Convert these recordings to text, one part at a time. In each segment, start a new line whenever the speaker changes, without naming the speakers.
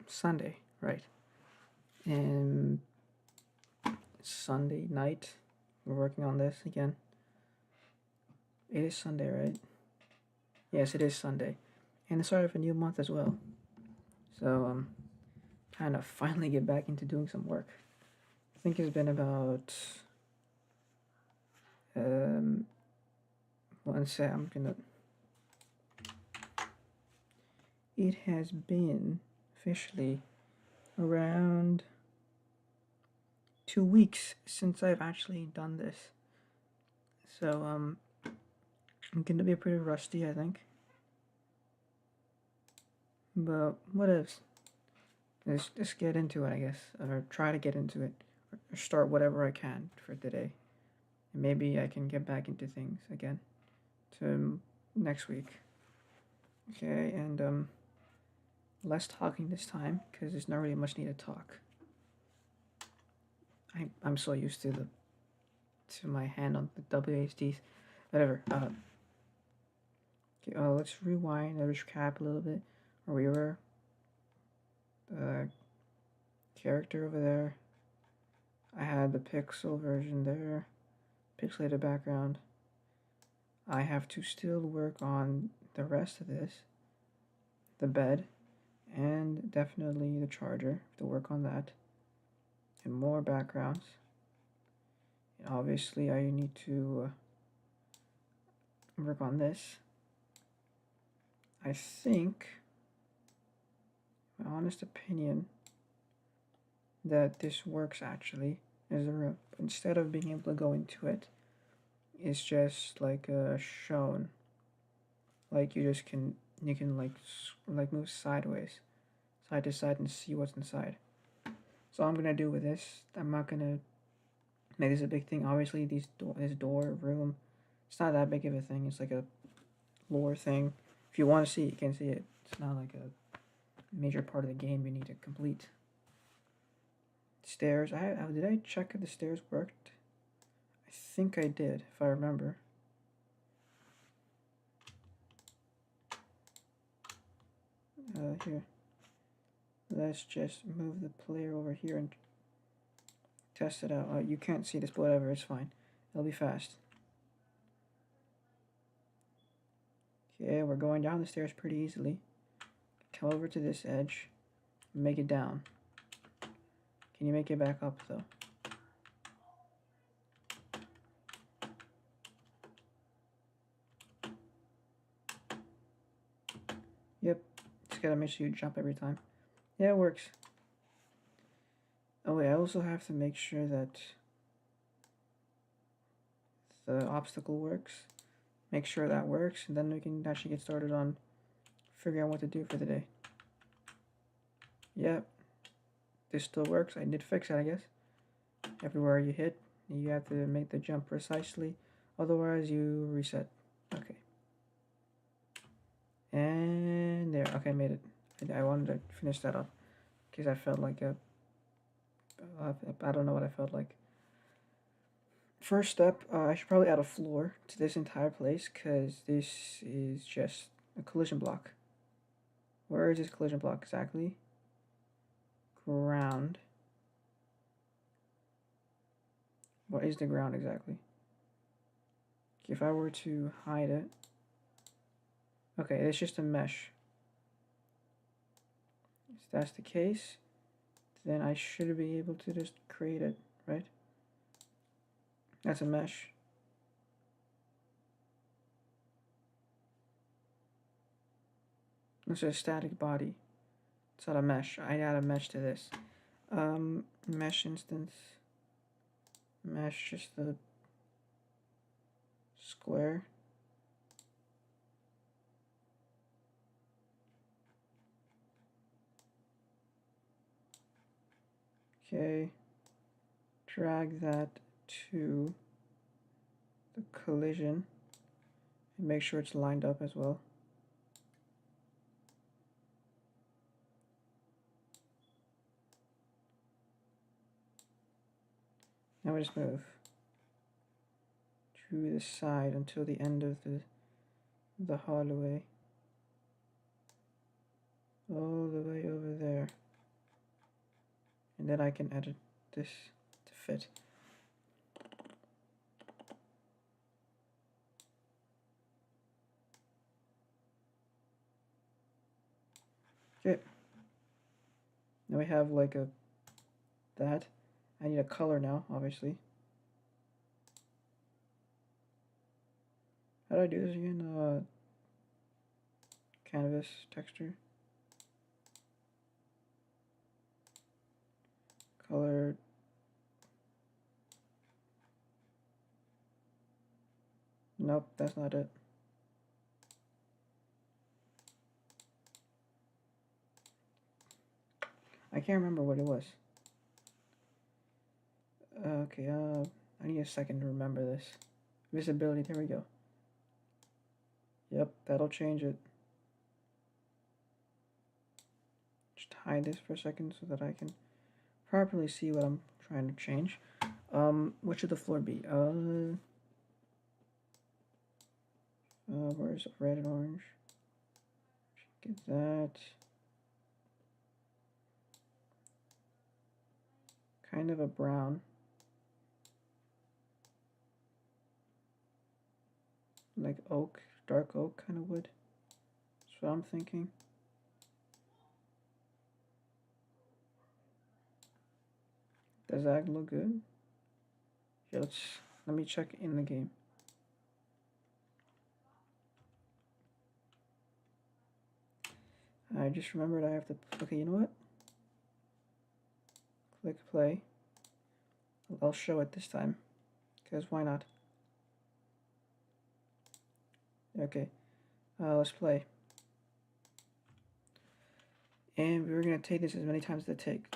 Sunday, right? And Sunday night, we're working on this again. It is Sunday, right? Yes, it is Sunday, and the start of a new month as well. So kind of finally get back into doing some work. I think it's been about one sec. It has been officially around 2 weeks since I've actually done this. So I'm gonna be pretty rusty, I think. But what else? Just get into it, I guess, or try to get into it, or start whatever I can for today. And maybe I can get back into things again to next week. Okay, and less talking this time because there's not really much need to talk. I'm so used to my hand on the WASDs. Whatever. Okay, let's rewind and recap a little bit where we were. Character over there. I had the pixel version there, pixelated background. I have to still work on the rest of this, the bed, and definitely the charger, to work on that, and more backgrounds. And obviously I need to work on this. I think, my honest opinion, that this works actually as a room. Instead of being able to go into it, it's just like shown. Like you can like move sideways, side to side, and see what's inside. So I'm gonna do with this. I'm not gonna make this a big thing. Obviously, this door room, it's not that big of a thing. It's like a lore thing. If you want to see it, you can see it. It's not like a major part of the game you need to complete. Stairs. Did I check if the stairs worked? I think I did, if I remember. Here. Let's just move the player over here and test it out. You can't see this, but whatever, it's fine. It'll be fast. Okay, we're going down the stairs pretty easily. Come over to this edge. Make it down. Can you make it back up, though? Yep. Just gotta make sure you jump every time. Yeah, it works. Oh wait, I also have to make sure that the obstacle works. Make sure that works, and then we can actually get started on figuring out what to do for the day. Yep. This still works. I did fix it, I guess. Everywhere you hit, you have to make the jump precisely. Otherwise, you reset. Okay. And there. Okay, I made it. I wanted to finish that up because I felt like I don't know what I felt like. First step, I should probably add a floor to this entire place because this is just a collision block. Where is this collision block exactly? Ground. What is the ground exactly? If I were to hide it. Okay, it's just a mesh. If that's the case, then I should be able to just create it, right? That's a mesh. It's a static body. It's not a mesh. I add a mesh to this. Mesh instance. Mesh just the square. Okay. Drag that to the collision and make sure it's lined up as well. Now we just move to the side until the end of the hallway. all the way over there. And then I can edit this to fit. Okay. Now we have like that. I need a color now, obviously. How do I do this again? Canvas texture. Color. Nope, that's not it. I can't remember what it was. Okay, I need a second to remember this. Visibility, there we go. Yep, that'll change it. Just hide this for a second so that I can properly see what I'm trying to change. What should the floor be? Where's red and orange? Get that. Kind of a brown. Like oak, dark oak kind of wood. That's what I'm thinking. Does that look good? Yeah, let me check in the game. I just remembered I have to, okay, you know what? Click play. I'll show it this time, because why not? Okay, let's play. And we're going to take this as many times as it takes.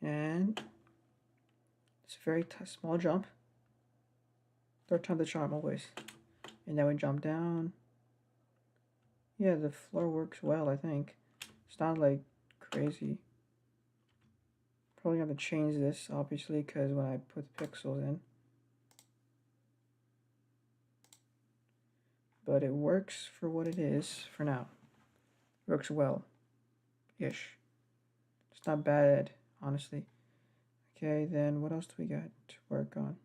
And it's a very small jump. Third time the charm always. And then we jump down. Yeah, the floor works well, I think. It's not like crazy. Probably have to change this, obviously, because when I put the pixels in. But it works for what it is for now. Works well-ish. It's not bad, honestly. Okay, then what else do we got to work on?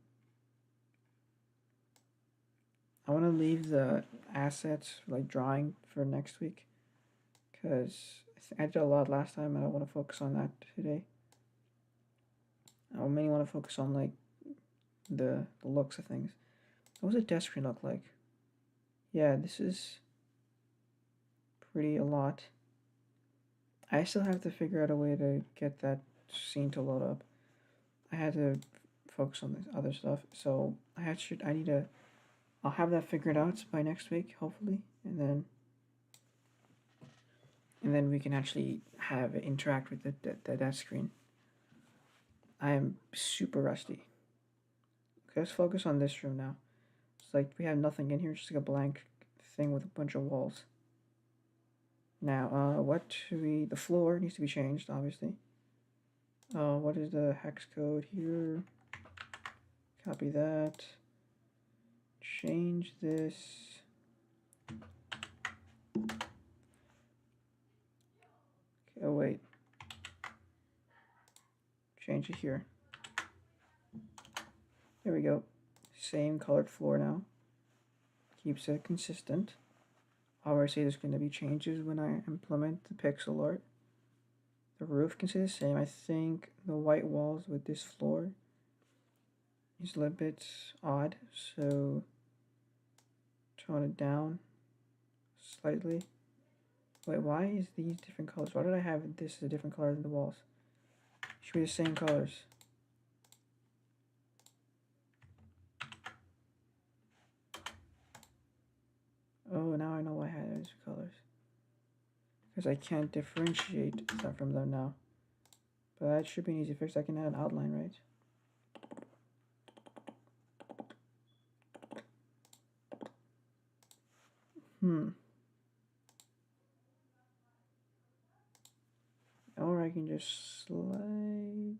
I want to leave the assets, like drawing, for next week. Because I did a lot last time and I want to focus on that today. I mainly want to focus on like the looks of things. What does a desk screen look like? Yeah, this is pretty a lot. I still have to figure out a way to get that scene to load up. I had to focus on this other stuff, so I'll have that figured out by next week, hopefully, and then we can actually have it interact with the desk screen. I am super rusty. Okay, let's focus on this room now. It's like we have nothing in here, just like a blank thing with a bunch of walls. Now, the floor needs to be changed, obviously. What is the hex code here? Copy that. Change this. Okay, oh wait. Change it here. There we go. Same colored floor now. Keeps it consistent. Obviously, there's going to be changes when I implement the pixel art. The roof can stay the same. I think the white walls with this floor is a little bit odd, so tone it down slightly. Wait, why is these different colors? Why did I have this as a different color than the walls? It should be the same colors. Oh, now I know why I had those colors. Because I can't differentiate some from them now. But that should be an easy fix. I can add an outline, right? Or I can just slightly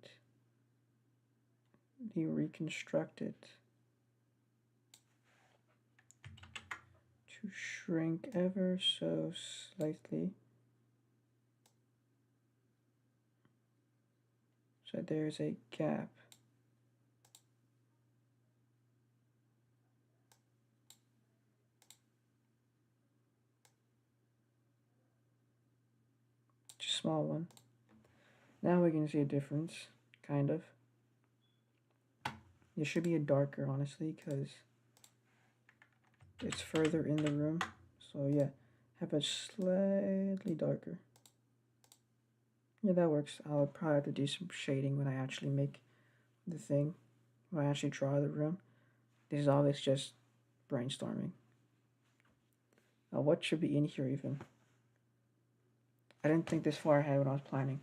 reconstruct it to shrink ever so slightly. So there's a gap. Just a small one. Now we can see a difference, kind of. It should be a darker, honestly, because it's further in the room. So yeah, have it slightly darker. Yeah, that works. I'll probably have to do some shading when I actually make the thing, when I actually draw the room. This is always just brainstorming. What should be in here even? I didn't think this far ahead when I was planning.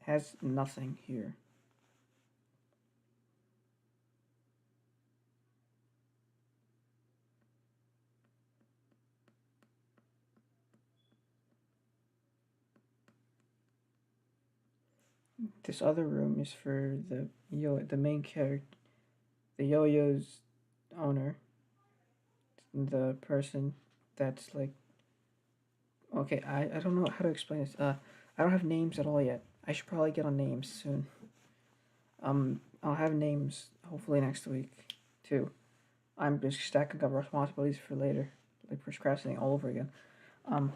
It has nothing here. This other room is for the main character, the yo-yo's owner, the person that's like, okay, I don't know how to explain this. I don't have names at all yet. I should probably get on names soon. I'll have names hopefully next week too. I'm just stacking up responsibilities for later, like procrastinating all over again. Um,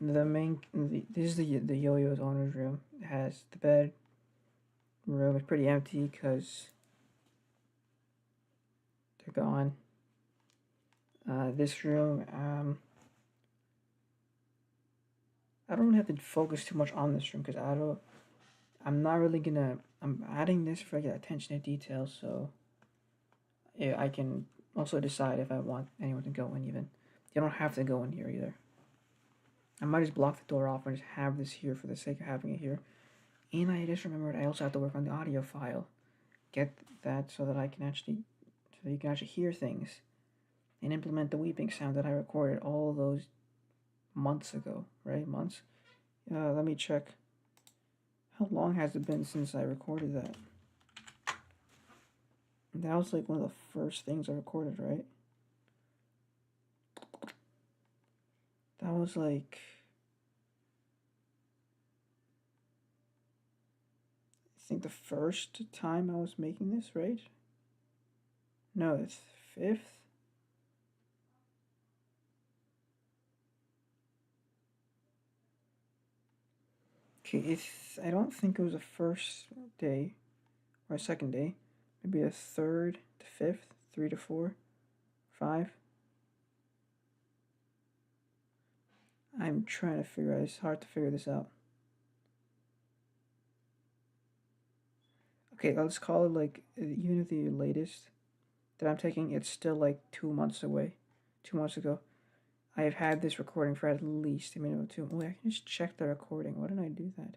this is the yo-yo's owner's room. It has the bed. Room is pretty empty because they're gone. This room, I don't have to focus too much on this room because I'm not really gonna. I'm adding this for like attention to detail, so yeah, I can also decide if I want anyone to go in. Even you don't have to go in here either. I might just block the door off and just have this here for the sake of having it here. And I just remembered I also have to work on the audio file. Get that so that I can actually, so you can actually hear things, and implement the weeping sound that I recorded all those months ago. Right, months. Let me check. How long has it been since I recorded that? That was like one of the first things I recorded, right? That was like, I think the first time I was making this, right? No, it's fifth. Okay, I don't think it was the first day or a second day. Maybe a third to fifth, 3 to 4, 5. I'm trying to figure out. It's hard to figure this out. Okay, let's call it like even if the latest that I'm taking, it's still like 2 months away. 2 months ago. I have had this recording for at least a minute or two. Wait, I can just check the recording. Why didn't I do that?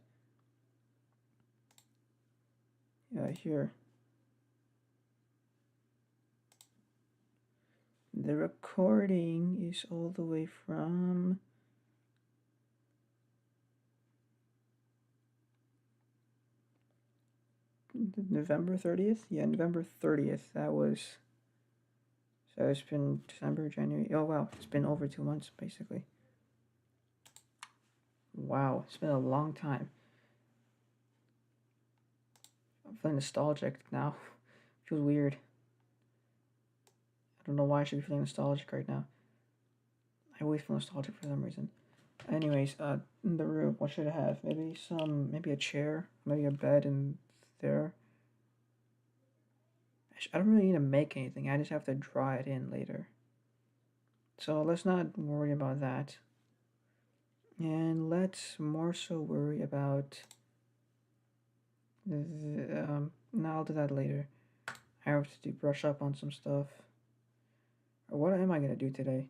Yeah, here. The recording is all the way from November 30th? Yeah, November 30th. That was. So it's been December, January. Oh, wow. It's been over 2 months, basically. Wow. It's been a long time. I'm feeling nostalgic now. Feels weird. I don't know why I should be feeling nostalgic right now. I always feel nostalgic for some reason. Anyways, in the room, what should I have? Maybe a chair, maybe a bed in there. I don't really need to make anything. I just have to draw it in later. So let's not worry about that. And let's more so worry about no, I'll do that later. I have to brush up on some stuff. Or what am I gonna do today?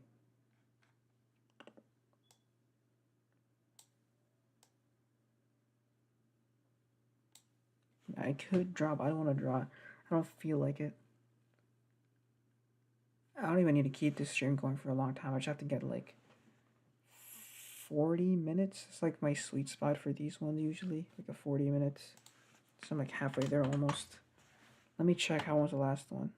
I could draw, but I don't want to draw. I don't feel like it. I don't even need to keep this stream going for a long time. I just have to get like 40 minutes. It's like my sweet spot for these ones usually, like a 40 minutes. So I'm like halfway there almost. Let me check how was the last one.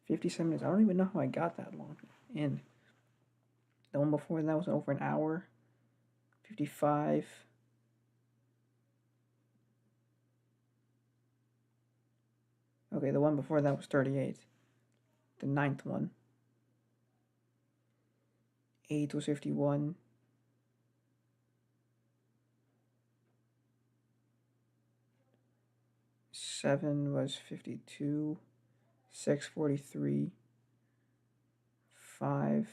57 minutes. I don't even know how I got that long. And the one before that was over an hour. 55. Okay, the one before that was 38. The ninth one. 8 was 51. 7 was 52. 6, 43. 5,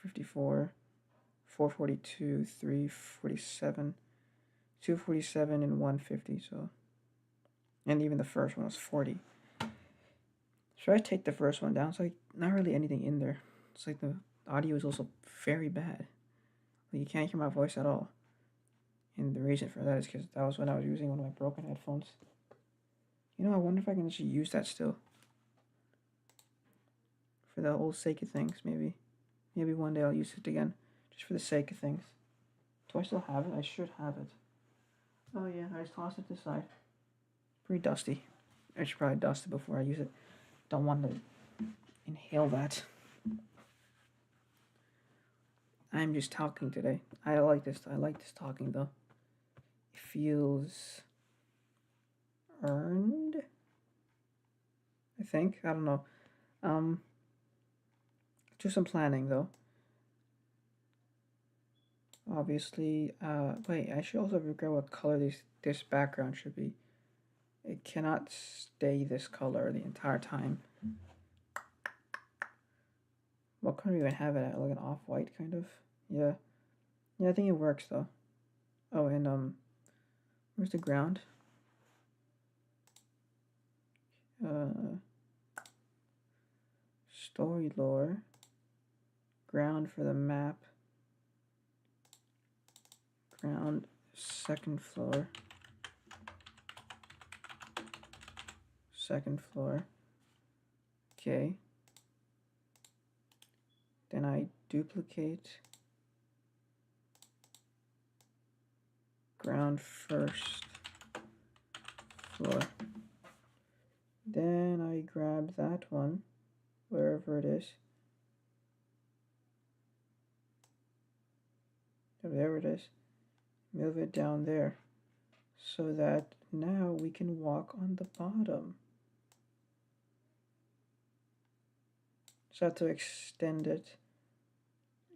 54. 4, 42. 3, 47. 2, 47, and 150. So, and even the first one was 40. Should I take the first one down? It's like not really anything in there. It's like the audio is also very bad. Like you can't hear my voice at all. And the reason for that is because that was when I was using one of my broken headphones. You know, I wonder if I can actually use that still. For the whole sake of things, maybe. Maybe one day I'll use it again. Just for the sake of things. Do I still have it? I should have it. Oh yeah, I just tossed it aside. Pretty dusty. I should probably dust it before I use it. Don't want to inhale that. I'm just talking today. I like this talking though. It feels earned. I think. I don't know. Do some planning though. Obviously, wait, I should also figure out what color this background should be. It cannot stay this color the entire time. What color do you even have it at? Like an off-white kind of? Yeah. Yeah, I think it works though. Oh, and where's the ground? Story lore. Ground for the map. Ground, second floor. Second floor. Okay. Then I duplicate ground first floor. Then I grab that one, wherever it is. There it is. Move it down there so that now we can walk on the bottom. So I have to extend it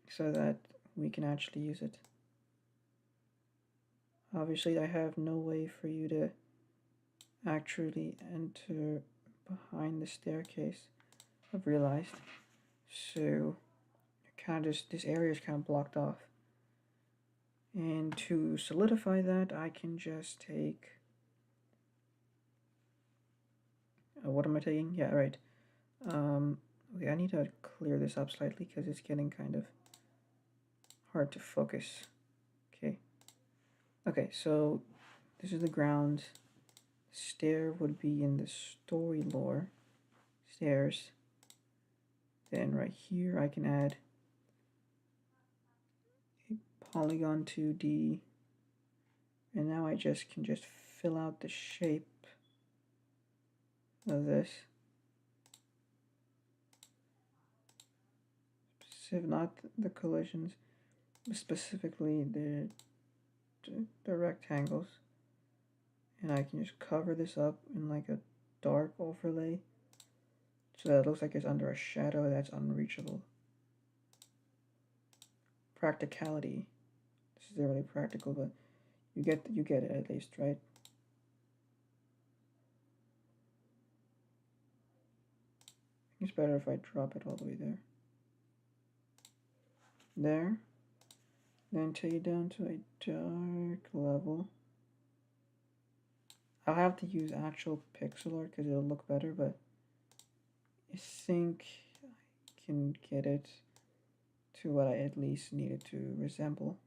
so that we can actually use it. Obviously, I have no way for you to actually enter behind the staircase, I've realized. So, kind of just, this area is kind of blocked off. And to solidify that, I can just take... what am I taking? Yeah, right. Okay, I need to clear this up slightly because it's getting kind of hard to focus. Okay. Okay, so this is the ground. Stair would be in the story lore. Stairs. Then right here I can add a polygon 2D. And now I can just fill out the shape of this. Not the collisions, but specifically the rectangles. And I can just cover this up in like a dark overlay so that it looks like it's under a shadow that's unreachable. Practicality. This isn't really practical, but you get it at least, right? It's better if I drop it all the way there. There. Then take it down to a dark level. I'll have to use actual pixel art because it'll look better, but I think I can get it to what I at least need it to resemble.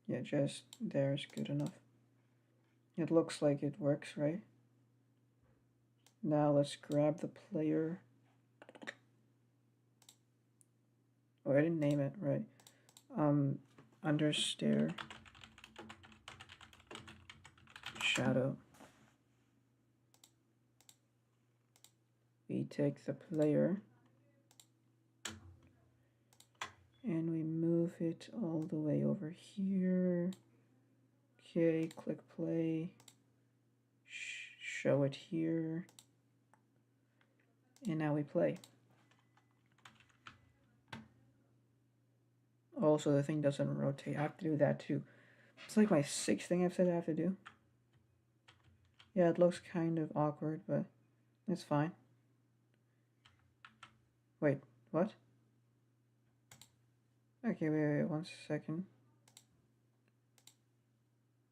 Yeah, just there is good enough. It looks like it works, right? Now let's grab the player. Oh, I didn't name it, right? Under stair shadow. we take the player and we move it all the way over here. Okay, click play, show it here, and now we play. Also, the thing doesn't rotate. I have to do that too. It's like my 6th thing I've said I have to do. Yeah, it looks kind of awkward, but it's fine. Wait, what? Okay, wait, 1 second.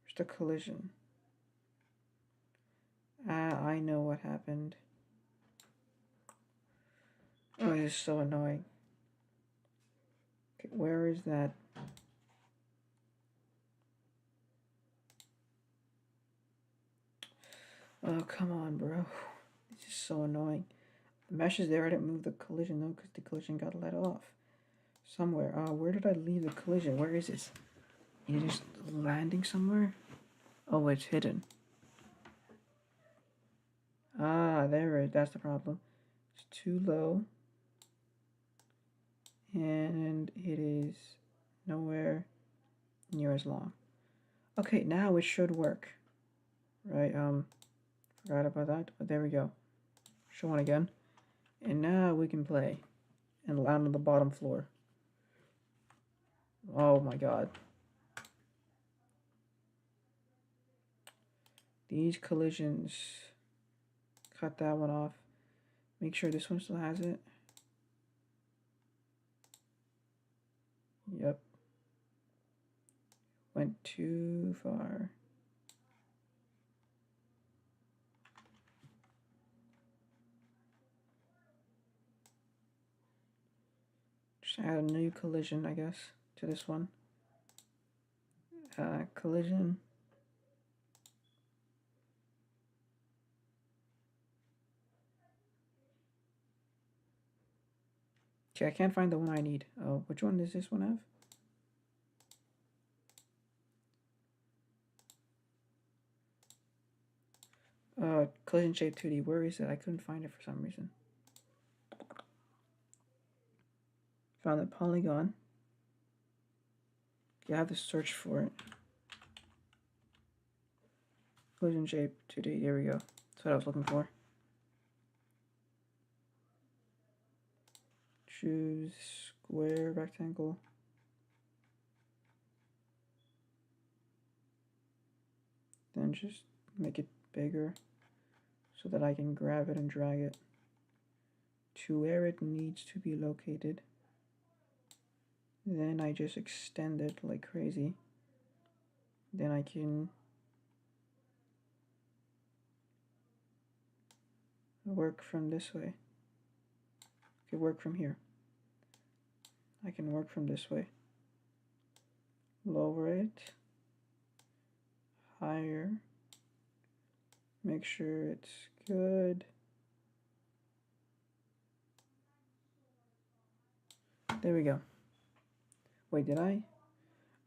Where's the collision? Ah, I know what happened. Oh, this is so annoying. Okay, where is that? Oh, come on, bro. This is so annoying. The mesh is there. I didn't move the collision, though, because the collision got let off. Somewhere. Where did I leave the collision? Where is it? It is landing somewhere? Oh, it's hidden. Ah, there it is. That's the problem. It's too low. And it is nowhere near as long. Okay, now it should work. Right, forgot about that, but there we go. Show it again. And now we can play and land on the bottom floor. Oh my god. These collisions. Cut that one off. Make sure this one still has it. Yep. Went too far. Just add a new collision, I guess, to this one. Collision. Okay, I can't find the one I need. Oh, which one does this one have? Collision shape 2D. Where is it? I couldn't find it for some reason. Found the polygon. You have to search for it. Collision shape 2D. There we go. That's what I was looking for. Choose square, rectangle. Then just make it bigger so that I can grab it and drag it to where it needs to be located. Then I just extend it like crazy. Then I can work from this way. I can work from here. I can work from this way. Lower it. Higher. Make sure it's good. There we go. Wait, did I?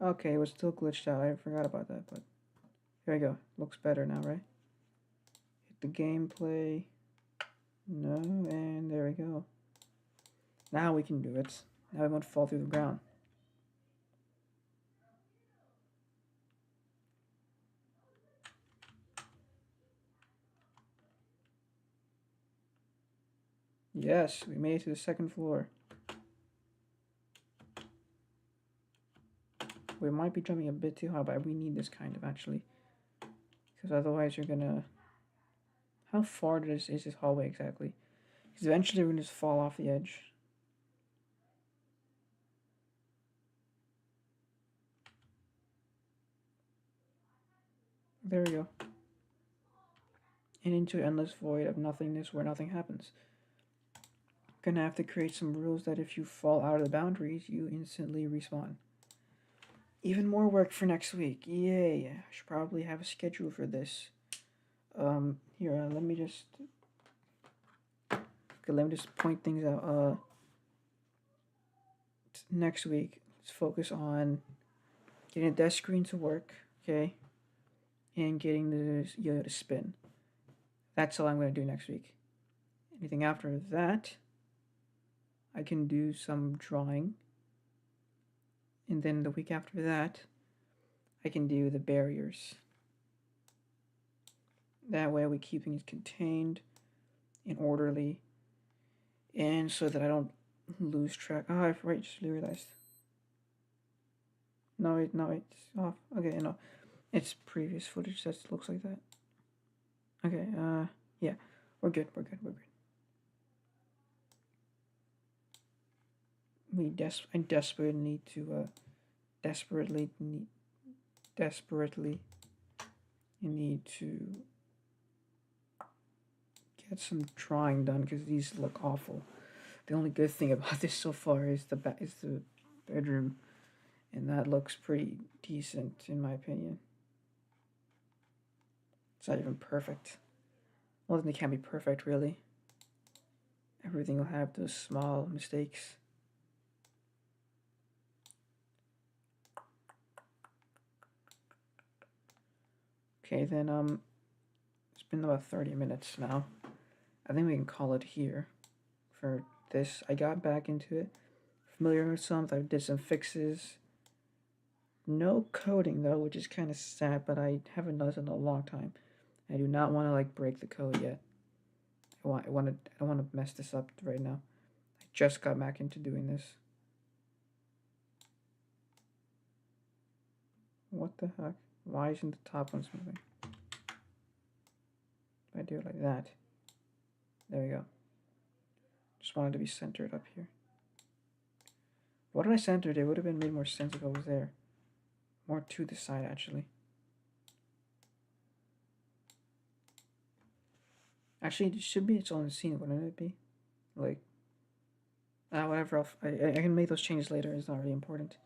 Okay, it was still glitched out. I forgot about that, but here we go. Looks better now, right? Hit the gameplay. No, and there we go. Now we can do it. Now it won't fall through the ground. Yes, we made it to the 2nd floor. We might be jumping a bit too high, but we need this kind of actually. Because otherwise you're gonna... How far is this hallway exactly? Because eventually we're gonna just fall off the edge. There we go. And into an endless void of nothingness where nothing happens. Gonna have to create some rules that if you fall out of the boundaries, you instantly respawn. Even more work for next week. Yay. I should probably have a schedule for this. Here, let me just... Okay, let me just point things out. Next week, let's focus on getting a desk screen to work, okay? And getting the yo-yo to spin. That's all I'm going to do next week. Anything after that, I can do some drawing. And then the week after that, I can do the barriers. That way we keep things contained and orderly. And so that I don't lose track. Oh, I just realized. No, it's off. Okay, no. It's previous footage that looks like that. Okay, yeah. We're good. I desperately need to, desperately need to get some drawing done because these look awful. The only good thing about this so far is the bedroom, and that looks pretty decent in my opinion. It's not even perfect. Well, then it can't be perfect really. Everything will have those small mistakes. Okay, then it's been about 30 minutes now. I think we can call it here for this. I got back into it. Familiar with some. I did some fixes. No coding though, which is kind of sad, but I haven't done this in a long time. I do not want to like break the code yet. I don't want to mess this up right now. I just got back into doing this. What the heck? Why isn't the top ones moving? If I do it like that. There we go. Just wanted to be centered up here. What did I center it? It would have been made more sense if I was there. More to the side, actually. Actually, it should be its own scene, wouldn't it be? Like, whatever. I can make those changes later. It's not really important.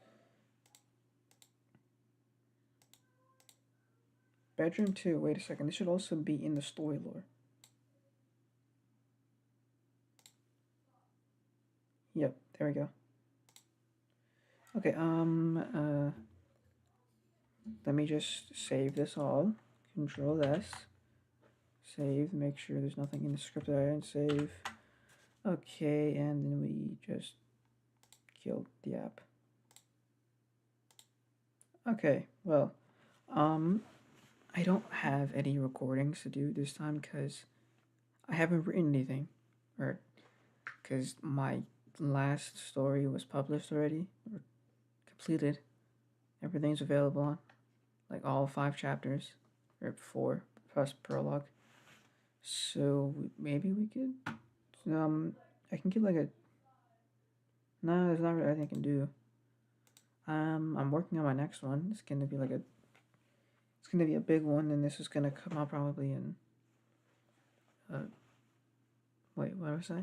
Bedroom 2. Wait a second. This should also be in the story lore. Yep. There we go. Okay. Let me just save this all. Control S. Save. Make sure there's nothing in the script that I didn't save. Okay, and then we just killed the app. Okay, well, I don't have any recordings to do this time because I haven't written anything, or because my last story was published already, or completed. Everything's available on, like all 5 chapters, or 4 plus prologue. So maybe we could, I can get like a. No, there's not really anything I can do. I'm working on my next one. It's gonna be like it's gonna be a big one, and this is gonna come out probably in. Wait, what was I?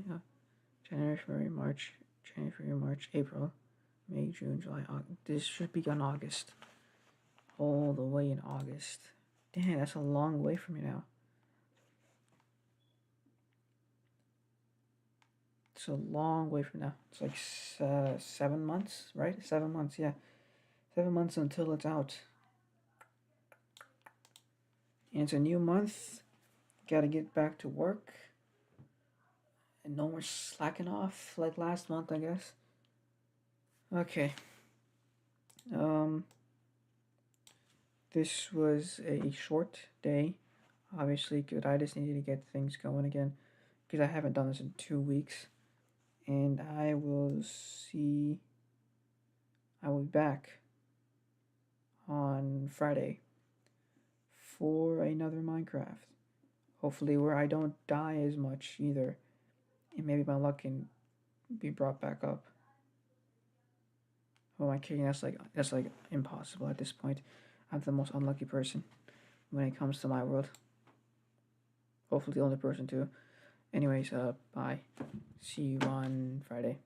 January, February, March, April, May, June, July, August. This should be on August. All the way in August. Damn, that's a long way from me now. It's a long way from now. It's like 7 months, right? 7 months, yeah. 7 months until it's out. And it's a new month. Gotta get back to work. And no more slacking off like last month, I guess. Okay. This was a short day. Obviously, good. I just needed to get things going again because I haven't done this in 2 weeks. And I will be back on Friday for another Minecraft. Hopefully where I don't die as much either. And maybe my luck can be brought back up. Oh, am I kidding? That's like impossible at this point. I'm the most unlucky person when it comes to my world. Hopefully the only person too. Anyways, bye. See you on Friday.